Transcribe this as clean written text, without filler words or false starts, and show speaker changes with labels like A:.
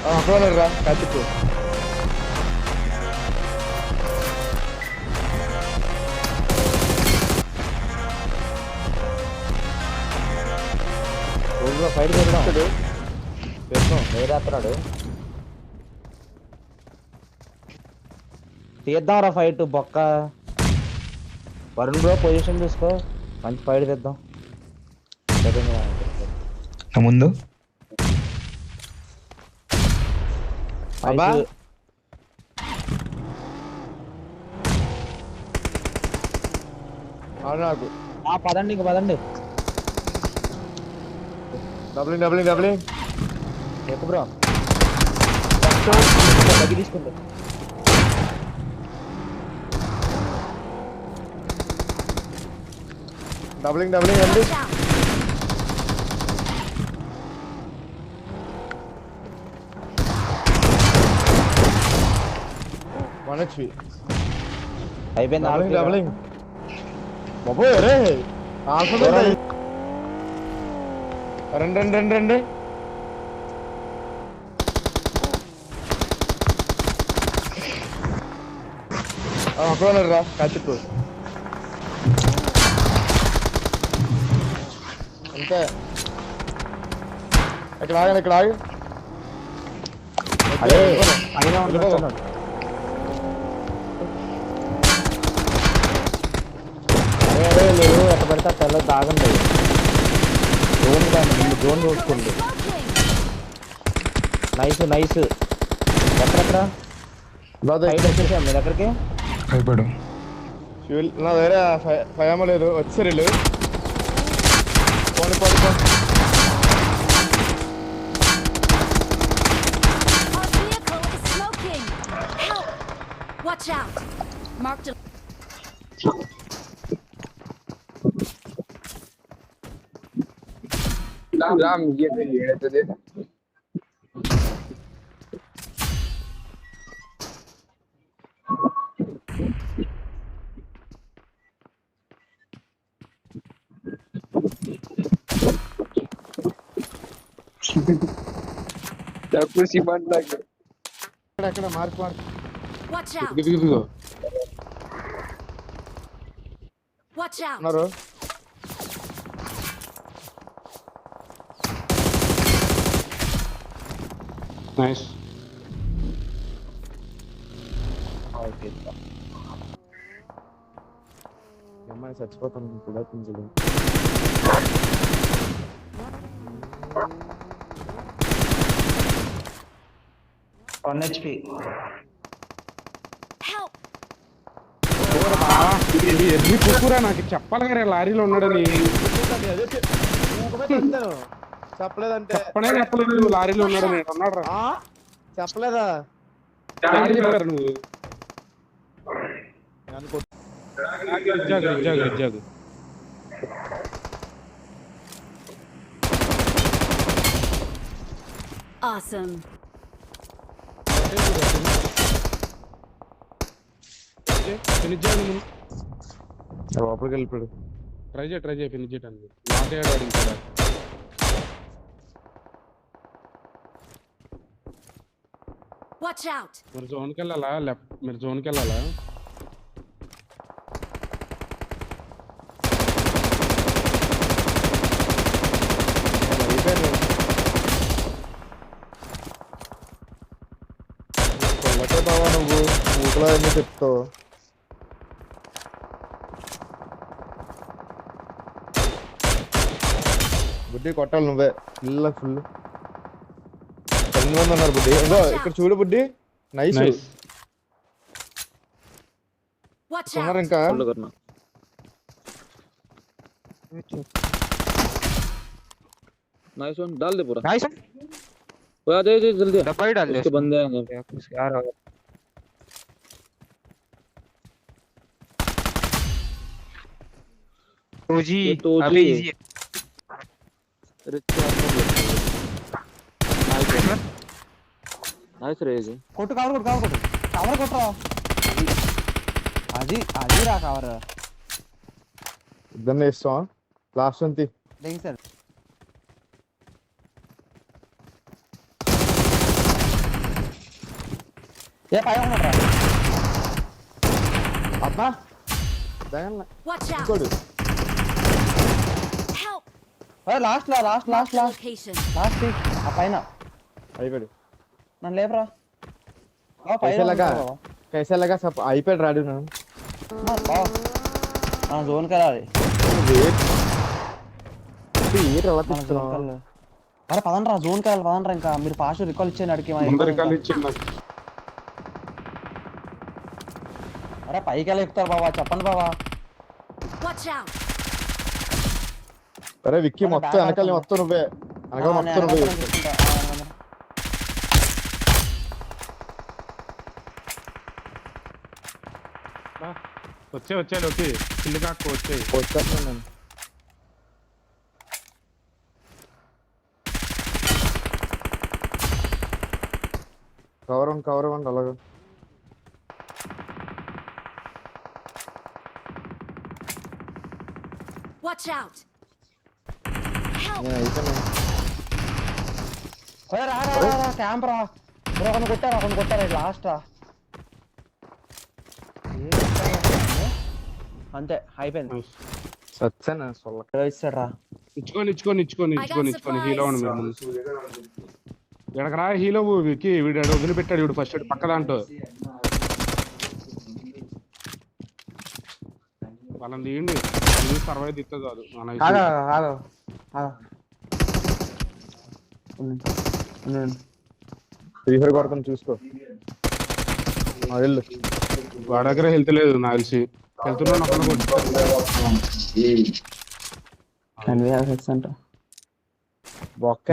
A: అక్కడ కచ్చిపు ఫైట్ చేస్తున్నాడు వేరేస్తున్నాడు తీద్దాంరా ఫైట్ బొక్క వరుణ్ బ్రో పొజిషన్ చూసుకో మంచి ఫైట్ తీద్దాం
B: ముందు
A: పదండి ఇంక పదండి డబ్లింగ్ ఎక్కు బ్రో తగ్గి తీసుకుంటా డబ్లింగ్ అండి అయిపోయింది డబ్లింగ్ బాబోయ్ రే రండి అక్కడ రా కచ్చిపు అంతే ఇక్కడ ఆగి అదే అయినా అదే లేదు ఎట్ట పెడితే తెల్ల తాగండి జోన్ చూసుకోండి నైస్ ఎక్కడెక్కడ వచ్చేసాం మీ దగ్గరికి
B: భయపడు
A: నా దగ్గర ఫైవ్ లేదు వచ్చారు వీళ్ళు పోనీ
C: Watch out! Marked a...
D: Ram ये तो ये तो दे तब कुछ मत लग
A: అక్కడ మార్క్
C: Watch out!
A: దిగు
C: Watch out!
A: ఉన్నారు
D: नाइस
A: అమ్మాయి చచ్చిపోతాను కూడా పింజలు 1 HP
C: Help!
D: ఎన్ని కుక్కురా నాకు చెప్పాలి కదా లారీలో ఉన్నాడని
A: చెప్పలేదంటే
D: చెప్పలేదు లారీలో ఉన్నాడని ఉన్నాడు
A: చెప్పలేదా
D: చెప్పారు నువ్వు జాగు
C: Awesome.
A: లోపలికి వెళ్ళిపోయాడు
D: ట్రై చేయి ఫినిష్ చేయడానికి నాకేడాడు ఇంకా
C: Watch out!
D: మీరు జోన్కి వెళ్ళాలా మీరు జోన్కి వెళ్ళాలా
A: బావా నువ్వు ఊకలో అన్నీ చెప్తావు బుడ్డి కొట్టాలి నువ్వే ఫుల్ 10 మంది ఉన్నారు బుడ్డి ఇంకో ఇక్కడ చూడు బుడ్డి నైస్
C: Watch
A: ఉన్నారు
C: out!
A: ఇంకా
E: नाइस वन डाल दे पूरा
A: नाइस
E: वो आ दे जल्दी
A: डब्बा ही डाल दे
E: उसके बंदे हैं
A: यार
E: जी अभी इजी नाइस रेज
A: కొట్టు కవర్ కొట్టరా అది రా కవర్ ఇద్దరిని ఇస్తాం లాస్ట్ అంతి దేనికి సార్
F: ఏ పై ఉన్నారా
A: అబ్బా దగన్న
C: Watch out!
A: ఇంకోడు
C: Help!
F: Last
C: Marked
F: last
C: a location.
F: Last ఆ పైన
A: అయిపోయాడు
F: నన్ను లేపరా పైన
A: कैसे लगा
F: ఉన్నాడు బావ.
A: कैसे लगा सब आईपैड राडू ना
F: బావ మనం జోన్కి వెళ్ళాలి
A: वेट ये रहा
F: మన జోన్కి వెళ్ళాలి అరే పదండ్రా జోన్కి వెళ్ళాలి పదండ్రా ఇంకా మీరు ఫాస్ట్ రికాల్ ఇచ్చేయండి అడిగి
D: ముందరి కాలు ఇచ్చింది నాకు.
F: అరే పైకి వెళ్ళి ఎక్కుతారు బాబా చెప్పండి బాబా
C: Watch out!
A: अरे विक्की
F: अरे
A: మొత్తం
F: back
A: వెనకాల
F: ఆడుతున్నా.
A: మొత్తం నువ్వే వెనకాల మొత్తం నువ్వే
D: వచ్చాడు ఓకే పిల్లి కాకు వచ్చాయి
A: వచ్చేస్తున్నాను నేను కవర్ అవ్వండి అలాగా
C: Watch out! Help!
A: నేను అయిపోయాను
F: రా క్యాంప్ రా కొన్ని కొట్టారా లాస్ట్ రా అంతే అయిపోయింది
A: సచ్చాను సొల్ల
F: ఇస్తాడు రా
D: ఇచ్చుకొని హీలో ఉండి మేము ఎక్కడకరా హీలో వికి వీడు వదిలిపెట్టాడు వీడు ఫస్ట్ పక్క దాంట్లో వాళ్ళని తీయండి సర్వైవ్ తిత్తే కాదు
A: శ్రీహరి కొడతాను చూసుకో వెళ్ళు
D: వాడి దగ్గర హెల్త్ లేదు నాకు తెలిసి
F: వెళ్తున్నాను
A: బొక్క